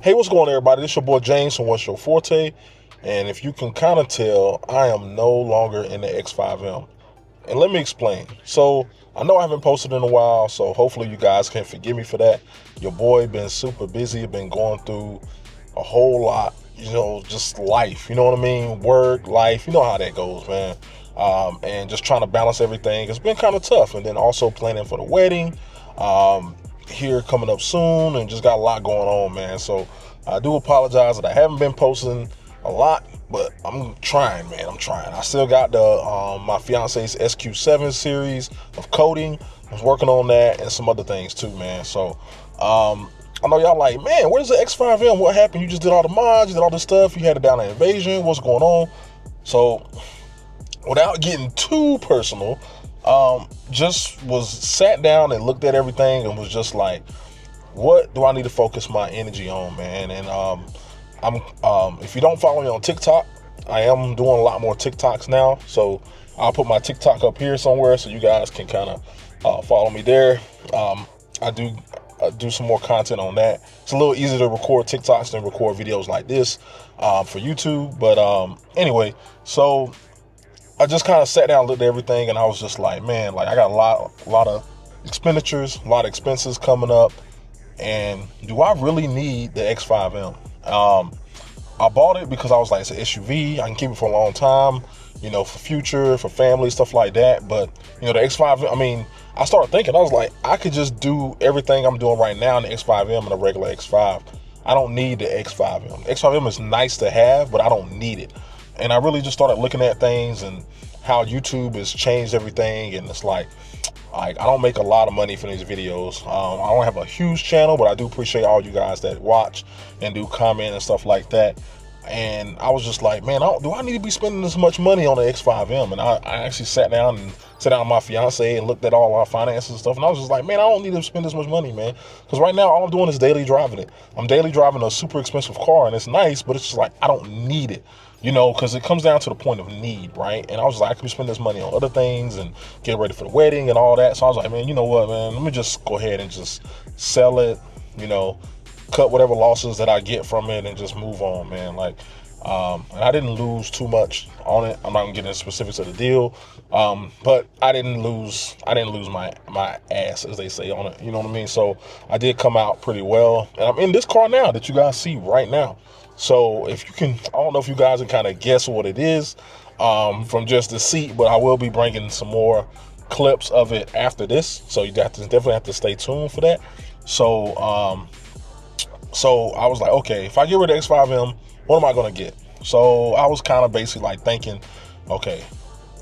Hey, what's going on, everybody? This your boy James from What's Your Forte, and if you can kind of tell, I am no longer in the X5M. And let me explain. So, I know I haven't posted in a while, so hopefully you guys can forgive me for that. Your boy been super busy, been going through a whole lot, just life, you know what I mean? Work, life, you know how that goes, man. And just trying to balance everything. It's been kind of tough, and then also planning for the wedding. Um, Here coming up soon, and just got a lot going on, man. So I do apologize that I haven't been posting a lot, but I'm trying, man. I'm trying. I still got the my fiance's SQ7 series of coding. I was working on that and some other things too, man. So I know y'all like, man, where's the X5M? What happened? You just did all the mods, you did all this stuff. You had it down at Invasion. What's going on? So without getting too personal, just was sat down and looked at everything and was just like, what do I need to focus my energy on, man? And I'm if you don't follow me on TikTok, I am doing a lot more TikToks now. So I'll put my TikTok up here somewhere so you guys can kind of follow me there. I do some more content on that. It's a little easier to record TikToks than record videos like this for YouTube. But anyway, so I just kind of sat down, looked at everything, and I was just like, man, like I got a lot of expenditures, a lot of expenses coming up, and do I really need the X5M? I bought it because I was like, it's an SUV. I can keep it for a long time, for future, for family, stuff like that. But the X5, I mean, I started thinking, I was like, I could just do everything I'm doing right now in the X5M and a regular X5. I don't need the X5M. X5M is nice to have, but I don't need it. And I really just started looking at things and how YouTube has changed everything. And it's like I don't make a lot of money from these videos. I don't have a huge channel, but I do appreciate all you guys that watch and do comment and stuff like that. And I was just like, man, do I need to be spending this much money on the X5M? And I actually sat down with my fiance and looked at all our finances and stuff. And I was just like, man, I don't need to spend this much money, man. Because right now, all I'm doing is daily driving it. I'm daily driving a super expensive car, and it's nice, but it's just like, I don't need it. Because it comes down to the point of need, right? And I was like, I could spend this money on other things and get ready for the wedding and all that. So I was like, man, you know what, man? Let me just go ahead and just sell it, cut whatever losses that I get from it and just move on, man. And I didn't lose too much on it. I'm not gonna get into specifics of the deal, but I didn't lose my ass, as they say, on it. You know what I mean? So I did come out pretty well, and I'm in this car now that you guys see right now. So if you can, I don't know if you guys can kind of guess what it is from just the seat, but I will be bringing some more clips of it after this. So you definitely have to stay tuned for that. So I was like, okay, if I get rid of X5M, what am I gonna get? So I was kind of basically like thinking, okay,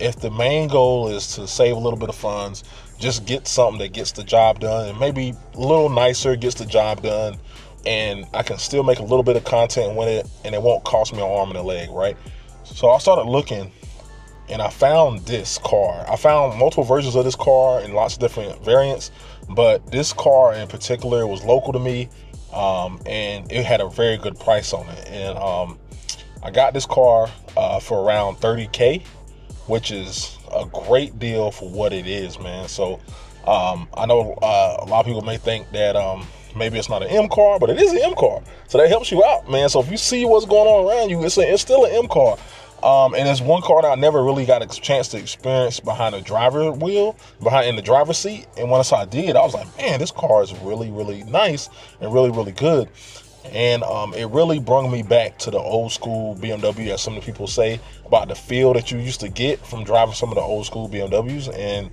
if the main goal is to save a little bit of funds, just get something that gets the job done and maybe a little nicer, gets the job done, and I can still make a little bit of content with it and it won't cost me an arm and a leg, right? So I started looking and I found this car. I found multiple versions of this car in lots of different variants, but this car in particular was local to me, and it had a very good price on it. And I got this car for around $30K, which is a great deal for what it is, man. So I know a lot of people may think that maybe it's not an M car, but it is an M car. So that helps you out, man. So if you see what's going on around you, it's still an M car. And it's one car that I never really got a chance to experience behind the driver wheel, in the driver's seat. And once I did, I was like, man, this car is really, really nice and really, really good. And it really brought me back to the old school BMW, as some of the people say, about the feel that you used to get from driving some of the old school BMWs. And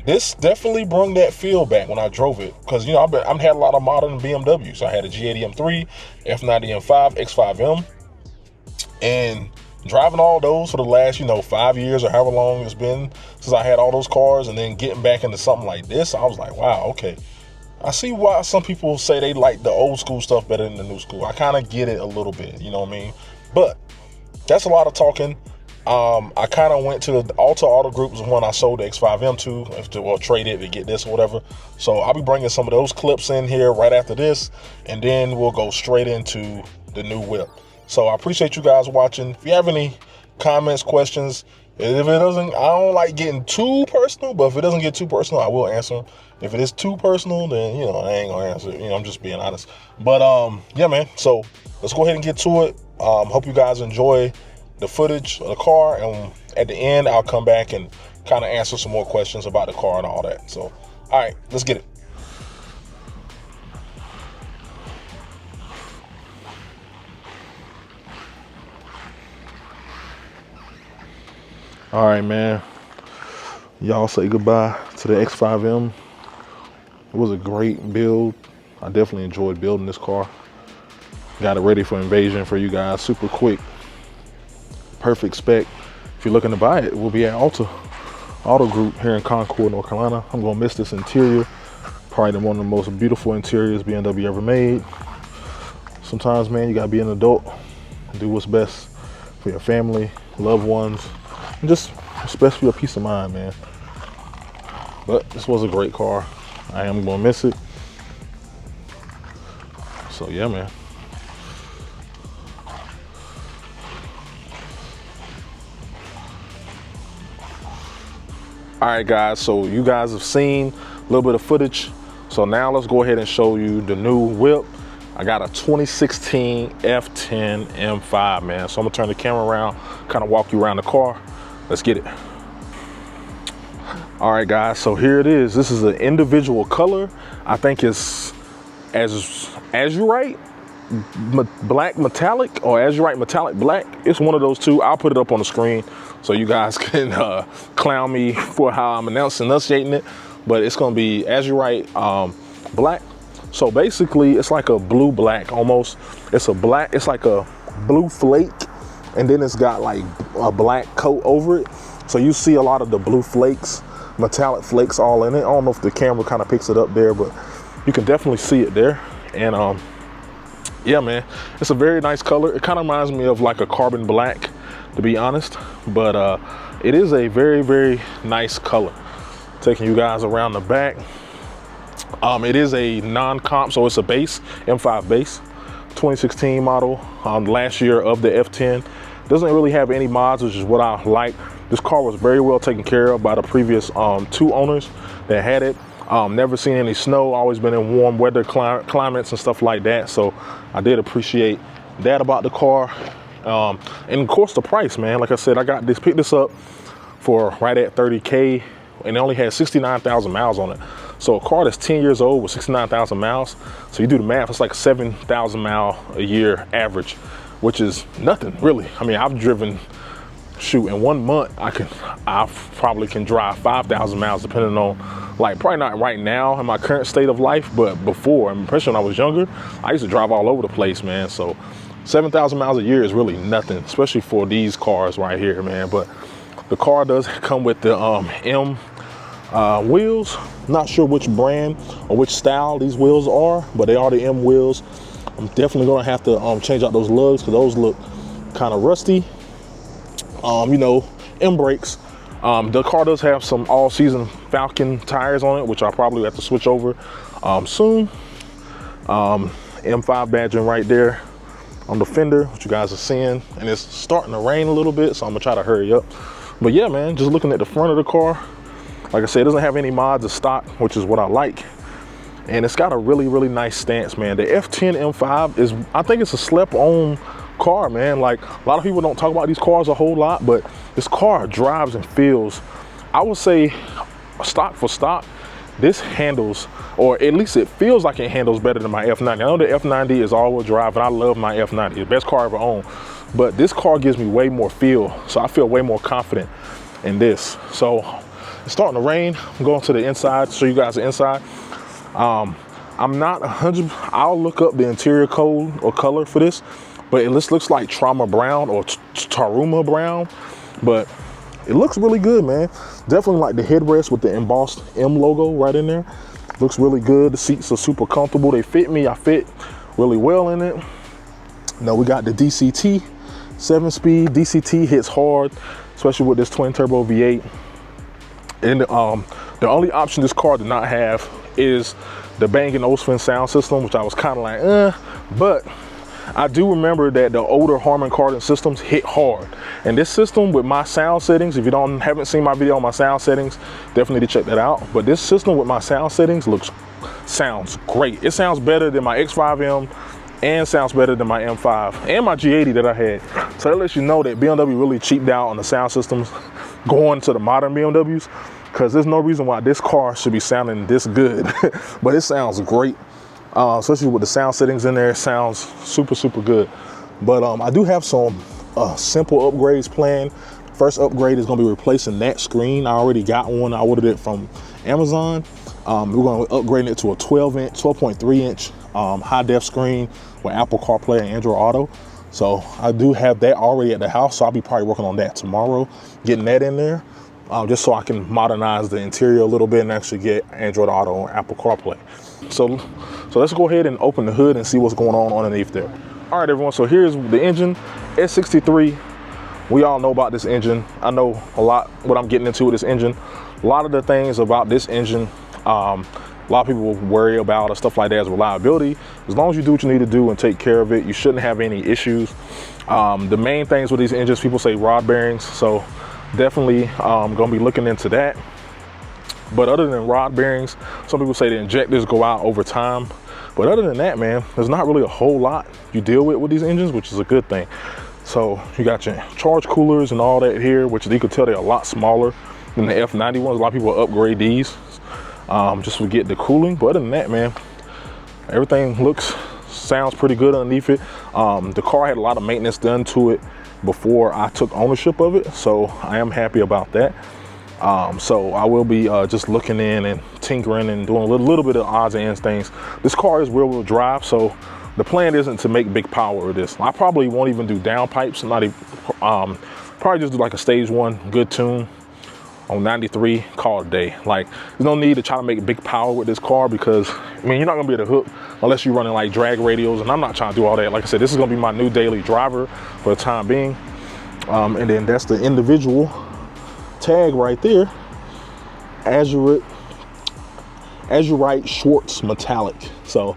this definitely brought that feel back when I drove it, because I've had a lot of modern BMWs. I had a G80 M3, F90 M5, X5M, and driving all those for the last 5 years or however long it's been since I had all those cars, and then getting back into something like this, I was like, wow, okay, I see why some people say they like the old school stuff better than the new school. I kind of get it a little bit, you know what I mean? But that's a lot of talking. I kind of went to the Auto Group, was one I sold the X5M to, or trade it to get this or whatever. So I'll be bringing some of those clips in here right after this, and then we'll go straight into the new whip. So I appreciate you guys watching. If you have any comments, questions, And if it doesn't, I don't like getting too personal, but if it doesn't get too personal, I will answer. If it is too personal, then, you know, I ain't gonna answer. You know, I'm just being honest. But yeah, man. So let's go ahead and get to it. Hope you guys enjoy the footage of the car, and at the end, I'll come back and kind of answer some more questions about the car and all that. So, all right, let's get it. All right, man. Y'all say goodbye to the X5M. It was a great build. I definitely enjoyed building this car. Got it ready for invasion for you guys. Super quick, perfect spec. If you're looking to buy it, we'll be at Auto Group here in Concord, North Carolina. I'm gonna miss this interior. Probably one of the most beautiful interiors BMW ever made. Sometimes, man, you gotta be an adult and do what's best for your family, loved ones, and just what's best for your peace of mind, man. But this was a great car. I am gonna miss it. So yeah, man. All right, guys, so you guys have seen a little bit of footage. So now let's go ahead and show you the new whip. I got a 2016 F10 M5, man. So I'm gonna turn the camera around, kind of walk you around the car. Let's get it. All right, guys, so here it is. This is an individual color. I think it's azurite black metallic, or azurite metallic black. It's one of those two. I'll put it up on the screen so you guys can clown me for how I'm enunciating it, but it's gonna be azurite black. So basically it's like a blue black almost. It's like a blue flake, and then it's got like a black coat over it. So you see a lot of the blue flakes, metallic flakes all in it. I don't know if the camera kind of picks it up there, but you can definitely see it there. And yeah, man, it's a very nice color. It kind of reminds me of like a carbon black, to be honest, but it is a very, very nice color. Taking you guys around the back. It is a non-comp, so it's a base, M5 base, 2016 model, last year of the F10. Doesn't really have any mods, which is what I like. This car was very well taken care of by the previous 2 owners that had it. Never seen any snow, always been in warm weather climates and stuff like that. So I did appreciate that about the car. And of course the price, man. Like I said, picked this up for right at 30K, and it only had 69,000 miles on it. So a car that's 10 years old with 69,000 miles, so you do the math, it's like 7,000 mile a year average, which is nothing really. I mean, I've driven, shoot, in 1 month, I probably can drive 5,000 miles, depending on, like, probably not right now in my current state of life, but before, especially when I was younger, I used to drive all over the place, man. So 7,000 miles a year is really nothing, especially for these cars right here, man. But the car does come with the M wheels. Not sure which brand or which style these wheels are, but they are the M wheels. I'm definitely gonna have to change out those lugs, because those look kind of rusty. You know, M brakes. The car does have some all-season Falcon tires on it, which I'll probably have to switch over soon. M5 badging right there on the fender, which you guys are seeing, and it's starting to rain a little bit, so I'm gonna try to hurry up. But yeah, man, just looking at the front of the car, like I said, it doesn't have any mods of stock, which is what I like. And it's got a really, really nice stance, man. The F10 M5 is, I think it's a slept-on car, man. Like, a lot of people don't talk about these cars a whole lot, but this car drives and feels, I would say, stock for stock, this handles, or at least it feels like it handles better than my F90. I know the F90 is all-wheel drive, and I love my F90, the best car I ever owned. But this car gives me way more feel, so I feel way more confident in this. So it's starting to rain. I'm going to the inside, show you guys the inside. I'm not 100, I'll look up the interior code or color for this, but it looks like Trauma Brown or Taruma Brown, but it looks really good, man. Definitely like the headrest with the embossed M logo right in there. Looks really good. The seats are super comfortable. They fit me. I fit really well in it. Now we got the DCT 7-speed. DCT hits hard, especially with this twin turbo V8. And the only option this car did not have is the Bang & Olufsen sound system, which I was kind of like, but I do remember that the older Harman Kardon systems hit hard. And this system with my sound settings, if you haven't seen my video on my sound settings, definitely need to check that out. But this system with my sound settings sounds great. It sounds better than my X5M and sounds better than my M5 and my G80 that I had. So that lets you know that BMW really cheaped out on the sound systems going to the modern BMWs, because there's no reason why this car should be sounding this good. But it sounds great, especially with the sound settings in there. It sounds super, super good. But I do have some simple upgrades planned. First upgrade is going to be replacing that screen. I already got one. I ordered it from Amazon. We're going to upgrade it to a 12.3 inch high def screen with Apple CarPlay and Android Auto. So I do have that already at the house. So I'll be probably working on that tomorrow, getting that in there, just so I can modernize the interior a little bit and actually get Android Auto and Apple CarPlay. So let's go ahead and open the hood and see what's going on underneath there. All right, everyone. So here's the engine, S63. We all know about this engine. I know a lot what I'm getting into with this engine. A lot of the things about this engine, a lot of people worry about or stuff like that is reliability. As long as you do what you need to do and take care of it, you shouldn't have any issues. The main things with these engines, people say rod bearings. So definitely gonna be looking into that. But other than rod bearings, some people say the injectors go out over time. But other than that, man, there's not really a whole lot you deal with these engines, which is a good thing. So you got your charge coolers and all that here, which you could tell they're a lot smaller than the F90 ones. A lot of people upgrade these just to get the cooling. But other than that, man, everything sounds pretty good underneath it. The car had a lot of maintenance done to it before I took ownership of it, so I am happy about that. So I will be just looking in and tinkering and doing a little bit of odds and ends things. This car is rear-wheel drive, so the plan isn't to make big power with this. I probably won't even do downpipes. Probably just do like a stage 1 good tune on 93, call it a day. Like, there's no need to try to make big power with this car, because I mean, you're not gonna be able to hook unless you're running like drag radials, and I'm not trying to do all that. Like I said, this is gonna be my new daily driver for the time being. And then that's the individual tag right there, Azurite Schwartz Metallic. So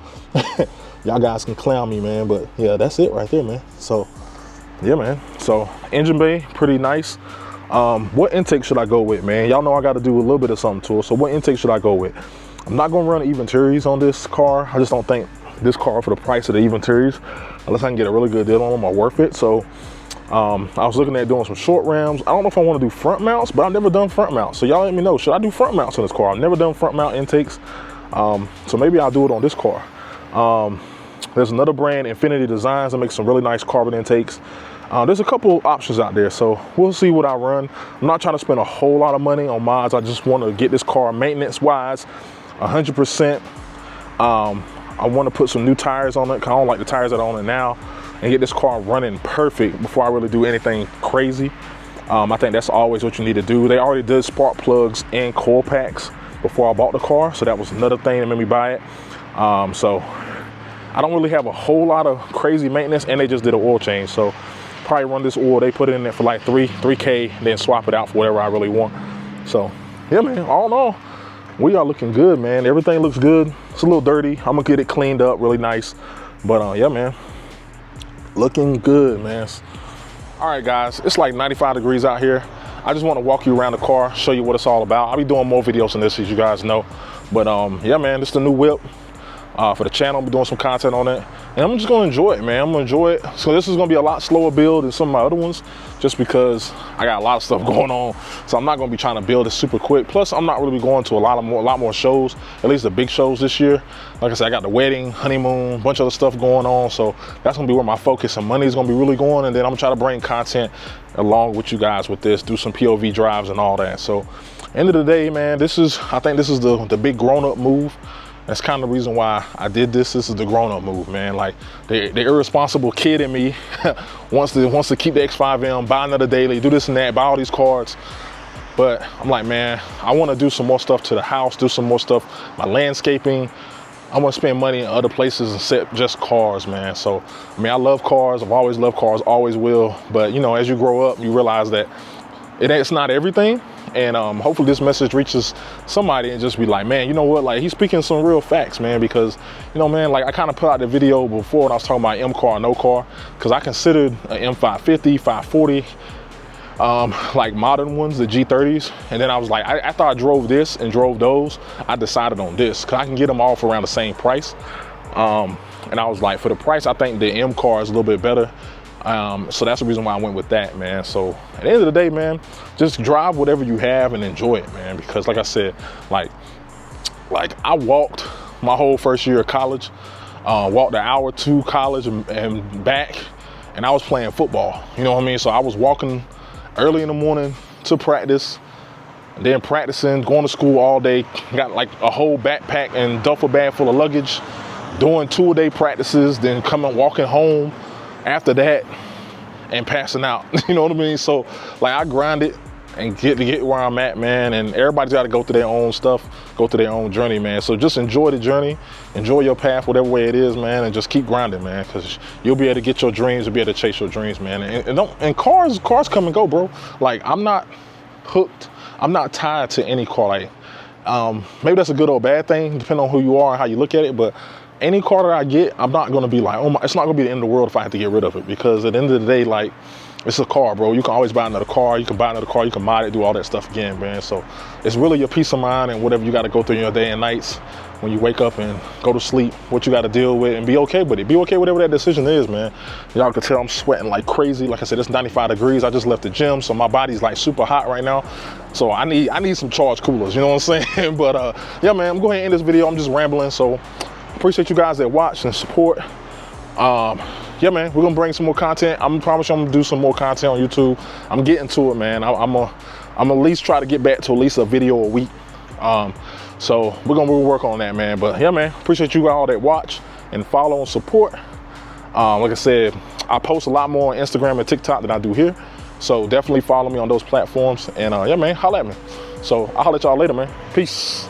y'all guys can clown me, man, but yeah, that's it right there, man. So yeah, man. So engine bay, pretty nice. What intake should I go with, man? Y'all know I got to do a little bit of something to it. So what intake should I go with? I'm not going to run Eventuris on this car. I just don't think this car, for the price of the Eventuris, unless I can get a really good deal on them, are worth it. So I was looking at doing some short rams. I don't know if I want to do front mounts, but I've never done front mounts. So y'all let me know, should I do front mounts on this car? I've never done front mount intakes. So maybe I'll do it on this car. There's another brand, Infinity Designs, that makes some really nice carbon intakes. There's a couple options out there, so we'll see what I run. I'm not trying to spend a whole lot of money on mods. I just want to get this car maintenance-wise 100%. I want to put some new tires on it, because I don't like the tires that are on it now, and get this car running perfect before I really do anything crazy. I think that's always what you need to do. They already did spark plugs and coil packs before I bought the car, so that was another thing that made me buy it. So I don't really have a whole lot of crazy maintenance, and they just did an oil change. So probably run this oil, they put it in there for like 3K, then swap it out for whatever I really want. So yeah, man, all in all, we are looking good, man. Everything looks good. It's a little dirty. I'm gonna get it cleaned up really nice. But yeah, man, looking good, man. All right, guys, it's like 95 degrees out here. I just want to walk you around the car, show you what it's all about. I'll be doing more videos on this, as you guys know. But yeah, man, this is the new whip for the channel. I'll be doing some content on it, and I'm just gonna enjoy it, man. I'm gonna enjoy it. So this is gonna be a lot slower build than some of my other ones, just because I got a lot of stuff going on. So I'm not gonna be trying to build it super quick. Plus, I'm not really going to a lot more shows, at least the big shows this year. Like I said, I got the wedding, honeymoon, a bunch of other stuff going on. So that's gonna be where my focus and money is gonna be really going. And then I'm gonna try to bring content along with you guys with this, do some POV drives and all that. So end of the day, man, I think this is the big grown-up move. That's kind of the reason why I did this. This is the grown-up move, man. Like, the irresponsible kid in me wants to keep the X5M, buy another daily, do this and that, buy all these cards. But I'm like, man, I want to do some more stuff to the house, do some more stuff, my landscaping. I want to spend money in other places except just cars, man. So, I mean, I love cars. I've always loved cars, always will. But, you know, as you grow up, you realize that it's not everything. And hopefully this message reaches somebody and just be like, man, you know what, like, he's speaking some real facts, man. Because, you know, man, like, I kind of put out the video before when I was talking about M car, no car, because I considered an M550, 540, like modern ones, the G30s. And then I was like, after I drove this and drove those, I decided on this because I can get them all for around the same price. And I was like, for the price, I think the M car is a little bit better. So that's the reason why I went with that, man. So at the end of the day, man, just drive whatever you have and enjoy it, man. Because like I said, like I walked my whole first year of college, walked an hour to college and back, and I was playing football, you know what I mean? So I was walking early in the morning to practice, and then practicing, going to school all day, got like a whole backpack and duffel bag full of luggage, doing 2-a-day practices, then walking home after that and passing out. You know what I mean? So like I grind it and get where I'm at, man. And everybody's got to go through their own stuff, go through their own journey, man. So just enjoy the journey, enjoy your path, whatever way it is, man, and just keep grinding, man, because you'll be able to get your dreams, you'll be able to chase your dreams, man. And cars come and go, bro. Like, I'm not hooked, I'm not tied to any car. Like, maybe that's a good or bad thing, depending on who you are and how you look at it, but any car that I get, I'm not gonna be like, oh my, it's not gonna be the end of the world if I have to get rid of it, because at the end of the day, like, it's a car, bro. You can always buy another car, you can buy another car, you can mod it, do all that stuff again, man. So it's really your peace of mind and whatever you gotta go through in your day and nights when you wake up and go to sleep, what you gotta deal with, and be okay with it. Be okay with whatever that decision is, man. Y'all can tell I'm sweating like crazy. Like I said, it's 95 degrees. I just left the gym, so my body's like super hot right now. So I need some charge coolers, you know what I'm saying? But yeah, man, I'm going to end this video. I'm just rambling, so appreciate you guys that watch and support. Yeah, man, we're gonna bring some more content. I'm promise you I'm gonna do some more content on YouTube. I'm getting to it, man. I'm at least try to get back to at least a video a week. So we'll work on that, man. But yeah, man, appreciate you all that watch and follow and support. Like I said, I post a lot more on Instagram and TikTok than I do here. So definitely follow me on those platforms. And yeah, man, holla at me. So I'll holla at y'all later, man. Peace.